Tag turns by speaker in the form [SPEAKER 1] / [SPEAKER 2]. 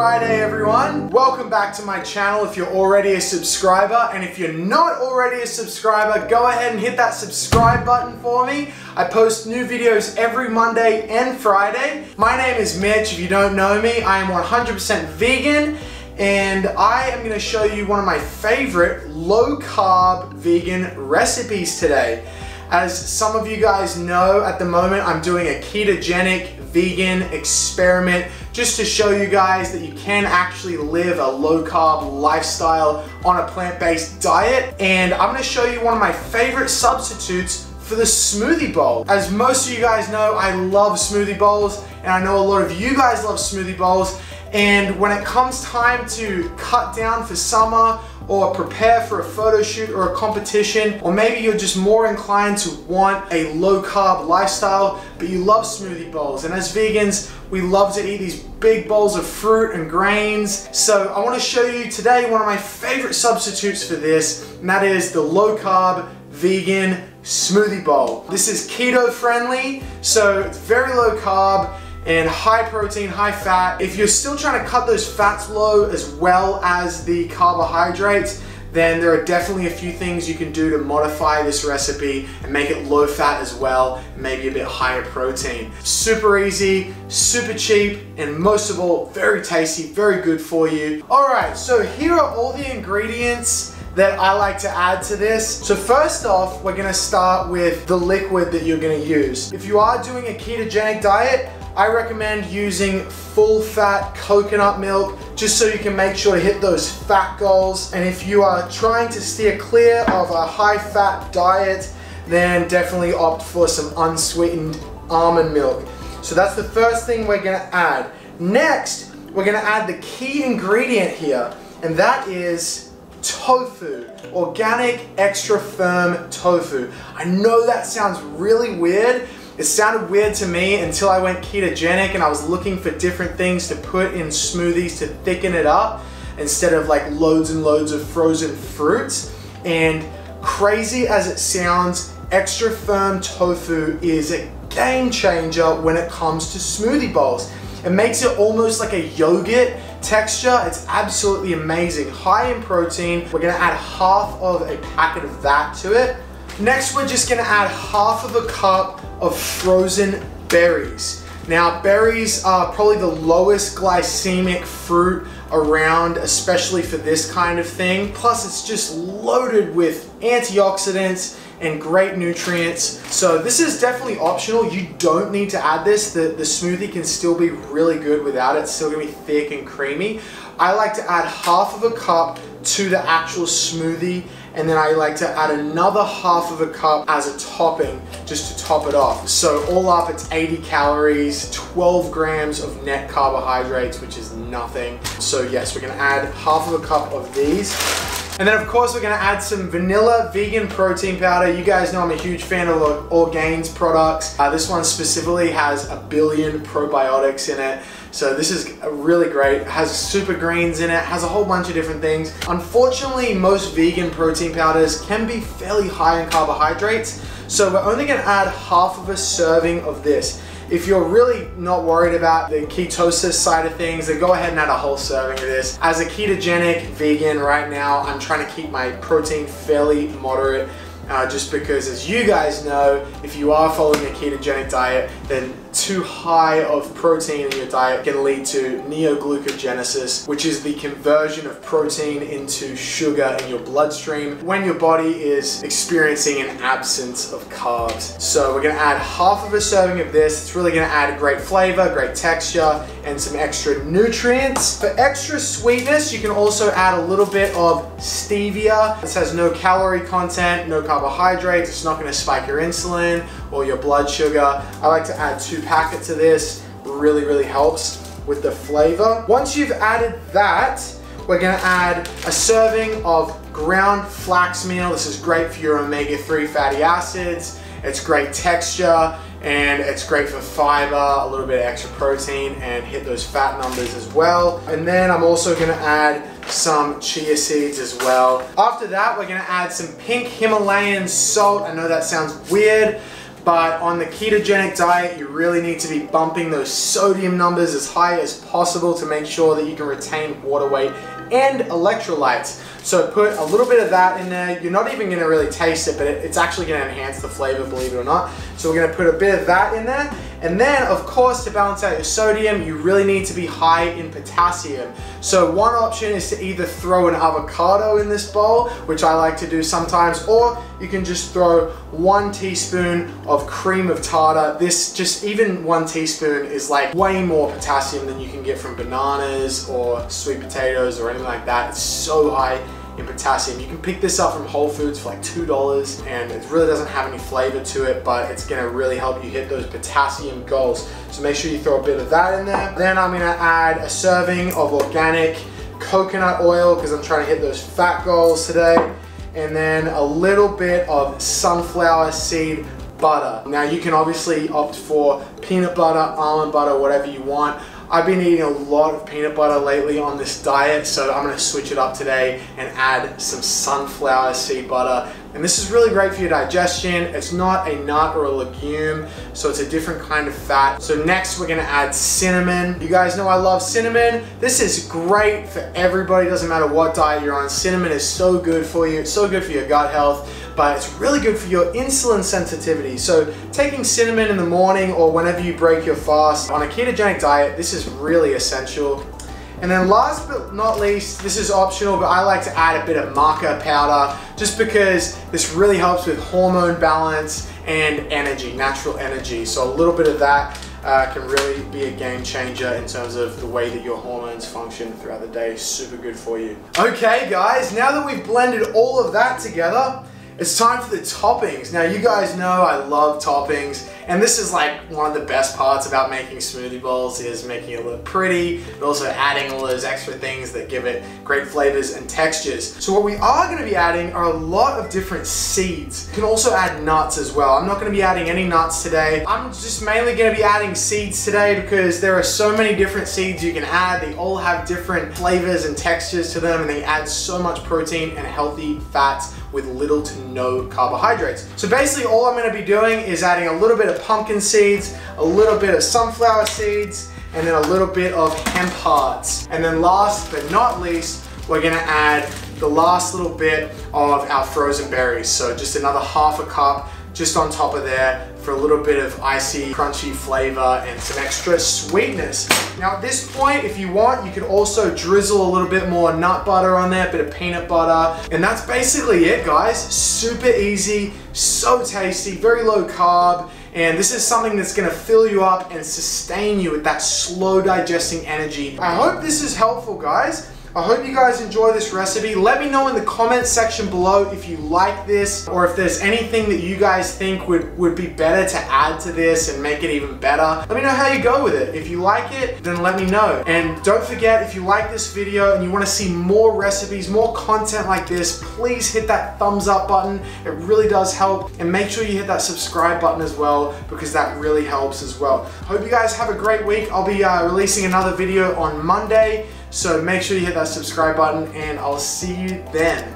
[SPEAKER 1] Friday, everyone. Welcome back to my channel if you're already a subscriber, and if you're not already a subscriber, go ahead and hit that subscribe button for me. I post new videos every Monday and Friday. My name is Mitch. If you don't know me, I am 100% vegan, and I am going to show you one of my favorite low-carb vegan recipes today. As some of you guys know, at the moment I'm doing a ketogenic vegan experiment just to show you guys that you can actually live a low-carb lifestyle on a plant-based diet. And I'm going to show you one of my favorite substitutes for the smoothie bowl. As most of you guys know, I love smoothie bowls, and I know a lot of you guys love smoothie bowls. And when it comes time to cut down for summer or prepare for a photo shoot or a competition, or maybe you're just more inclined to want a low-carb lifestyle, but you love smoothie bowls. And as vegans, we love to eat these big bowls of fruit and grains. So I want to show you today one of my favorite substitutes for this, and that is the low-carb vegan smoothie bowl. This is keto friendly, so it's very low carb and high protein, high fat. If you're still trying to cut those fats low as well as the carbohydrates, then there are definitely a few things you can do to modify this recipe and make it low fat as well, maybe a bit higher protein. Super easy, super cheap, and most of all, very tasty, very good for you. All right, so here are all the ingredients that I like to add to this. So first off, we're gonna start with the liquid that you're gonna use. If you are doing a ketogenic diet, I recommend using full-fat coconut milk just so you can make sure to hit those fat goals. And if you are trying to steer clear of a high-fat diet, then definitely opt for some unsweetened almond milk. So that's the first thing we're gonna add. Next, we're gonna add the key ingredient here, and that is tofu, organic, extra firm tofu. I know that sounds really weird. It sounded weird to me until I went ketogenic and I was looking for different things to put in smoothies to thicken it up instead of like loads and loads of frozen fruits. And crazy as it sounds, extra firm tofu is a game changer when it comes to smoothie bowls. It makes it almost like a yogurt texture. It's absolutely amazing. High in protein. We're gonna add half of a packet of that to it. Next, we're just gonna add half of a cup of frozen berries. Now, berries are probably the lowest glycemic fruit around, especially for this kind of thing. Plus, it's just loaded with antioxidants and great nutrients. So this is definitely optional. You don't need to add this. The smoothie can still be really good without it. It's still gonna be thick and creamy. I like to add half of a cup to the actual smoothie, and then I like to add another half of a cup as a topping just to top it off. So all up, it's 80 calories, 12 grams of net carbohydrates, which is nothing. So yes, we're gonna add half of a cup of these. And then of course we're gonna add some vanilla vegan protein powder. You guys know I'm a huge fan of Orgain's products. This one specifically has 1 billion probiotics in it. So this is really great. It has super greens in it, has a whole bunch of different things. Unfortunately, most vegan protein powders can be fairly high in carbohydrates. So we're only gonna add half of a serving of this. If you're really not worried about the ketosis side of things, then go ahead and add a whole serving of this. As a ketogenic vegan right now, I'm trying to keep my protein fairly moderate, just because, as you guys know, if you are following a ketogenic diet, then too high of protein in your diet can lead to neoglucogenesis, which is the conversion of protein into sugar in your bloodstream when your body is experiencing an absence of carbs. So we're gonna add half of a serving of this. It's really gonna add a great flavor, great texture, and some extra nutrients. For extra sweetness, you can also add a little bit of stevia. This has no calorie content, no carbohydrates. It's not gonna spike your insulin or your blood sugar. I like to add 2 packets of this. Really helps with the flavor. Once you've added that, we're gonna add a serving of ground flax meal. This is great for your omega-3 fatty acids. It's great texture, and it's great for fiber, a little bit of extra protein, and hit those fat numbers as well. And then I'm also gonna add some chia seeds as well. After that, we're gonna add some pink Himalayan salt. I know that sounds weird, But on the ketogenic diet, you really need to be bumping those sodium numbers as high as possible to make sure that you can retain water weight and electrolytes. So put a little bit of that in there. You're not even gonna really taste it, but it's actually gonna enhance the flavor, believe it or not. So we're gonna put a bit of that in there. And then, of course, to balance out your sodium, you really need to be high in potassium. So one option is to either throw an avocado in this bowl, which I like to do sometimes, or you can just throw 1 teaspoon of cream of tartar. This, just even 1 teaspoon is like way more potassium than you can get from bananas or sweet potatoes or anything like that. It's so high in potassium. You can pick this up from Whole Foods for like $2, and it really doesn't have any flavor to it, but it's gonna really help you hit those potassium goals. So make sure you throw a bit of that in there. Then I'm gonna add a serving of organic coconut oil because I'm trying to hit those fat goals today. And then a little bit of sunflower seed butter. Now you can obviously opt for peanut butter, almond butter, whatever you want. I've been eating a lot of peanut butter lately on this diet, so I'm gonna switch it up today and add some sunflower seed butter. And this is really great for your digestion. It's not a nut or a legume, so it's a different kind of fat. So next we're gonna add cinnamon. You guys know I love cinnamon. This is great for everybody, doesn't matter what diet you're on. Cinnamon is so good for you. It's so good for your gut health, but it's really good for your insulin sensitivity. So taking cinnamon in the morning or whenever you break your fast on a ketogenic diet, this is really essential. And then last but not least, this is optional, but I like to add a bit of maca powder just because this really helps with hormone balance and energy, natural energy. So a little bit of that can really be a game changer in terms of the way that your hormones function throughout the day. Super good for you. Okay guys, now that we've blended all of that together, it's time for the toppings. Now you guys know I love toppings, and this is like one of the best parts about making smoothie bowls is making it look pretty, but also adding all those extra things that give it great flavors and textures. So what we are gonna be adding are a lot of different seeds. You can also add nuts as well. I'm not gonna be adding any nuts today. I'm just mainly gonna be adding seeds today because there are so many different seeds you can add. They all have different flavors and textures to them, and they add so much protein and healthy fats with little to no carbohydrates. So basically all I'm gonna be doing is adding a little bit of pumpkin seeds, a little bit of sunflower seeds, and then a little bit of hemp hearts. And then last but not least, we're gonna add the last little bit of our frozen berries. So just another half a cup just on top of there for a little bit of icy, crunchy flavor and some extra sweetness. Now at this point, if you want, you could also drizzle a little bit more nut butter on there, a bit of peanut butter. And that's basically it, guys. Super easy, so tasty, very low carb. And this is something that's gonna fill you up and sustain you with that slow digesting energy. I hope this is helpful, guys. I hope you guys enjoy this recipe. Let me know in the comment section below if you like this or if there's anything that you guys think would be better to add to this and make it even better. Let me know how you go with it. If you like it, then let me know. And don't forget, if you like this video and you want to see more recipes, more content like this, please hit that thumbs up button. It really does help. And make sure you hit that subscribe button as well, because that really helps as well. Hope you guys have a great week. I'll be releasing another video on Monday. So make sure you hit that subscribe button, and I'll see you then.